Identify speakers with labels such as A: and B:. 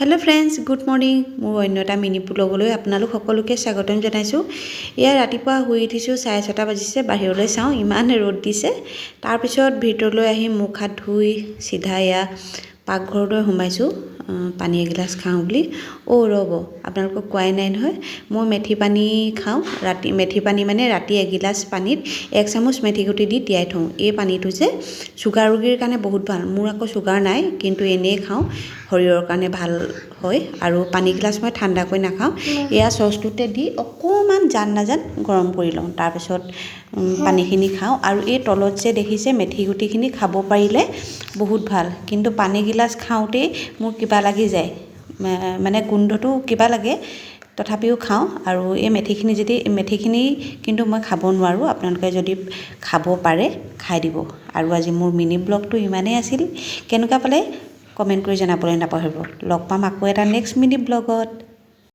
A: Hello friends good morning मोर अन्य এটা mini ব্লগলৈ আপোনালোক সকলোকে স্বাগতম জনাইছো। ইয়া ৰাতিপুৱা শুই উঠিছো 6:30 বাজিছে বাহিৰলৈ চাওঁ ইমান ৰ'দ দিছে। তাৰ পিছত ভিতৰলৈ আহি মুখ হাত ধুই সিধা ইয়া পাকঘৰলৈ সোমাইছো পানী এগিলাস খাওঁ বুলি। ৰ'ব আপোনালোকক কোৱাই নাই নহয় মই মেথি পানী খাওঁ ৰাতি মেথি পানী মানে ৰাতি এগিলাস পানীত 1 চামুচ মেথি গুটি দি তিয়াই থওঁ। এই পানীটো যে সুগাৰ ৰোগীৰ কাৰণে বহুত ভাল। মোৰ আকৌ সুগাৰ নাই কিন্তু এনেই খাওঁ শৰীৰৰ কাৰণে ভাল হয় আৰু পানী গিলাস মই ঠাণ্ডা কৰি নাখাওঁ। এয়া সসটোতে দি অকমান জান গৰম কৰি লওঁ তাৰ পিছত পানীখিনি খাওঁ আৰু এই তলত যে দেখিছে মেথি গুটিখিনি খাব পাৰিলে বহুত ভাল। কিন্তু পানী গিলাস খাওঁতে মোৰ কিবা লাগি যায় মানে গোন্ধটো কিবা লাগে তথাপিও খাওঁ আৰু এই মেথিখিনি কিন্তু মই খাব নোৱাৰো। আপোনালোকে যদি খাব পাৰে খাই দিব। আৰু আজি মোৰ মিনি ব্লগটো ইমানেই আছিল। কেনেকুৱা পালে কমেন্ট কৰি জনাবলৈ নাপাহৰিব। লগ পাম আকৌ এটা নেক্সট মিনি ব্লগত।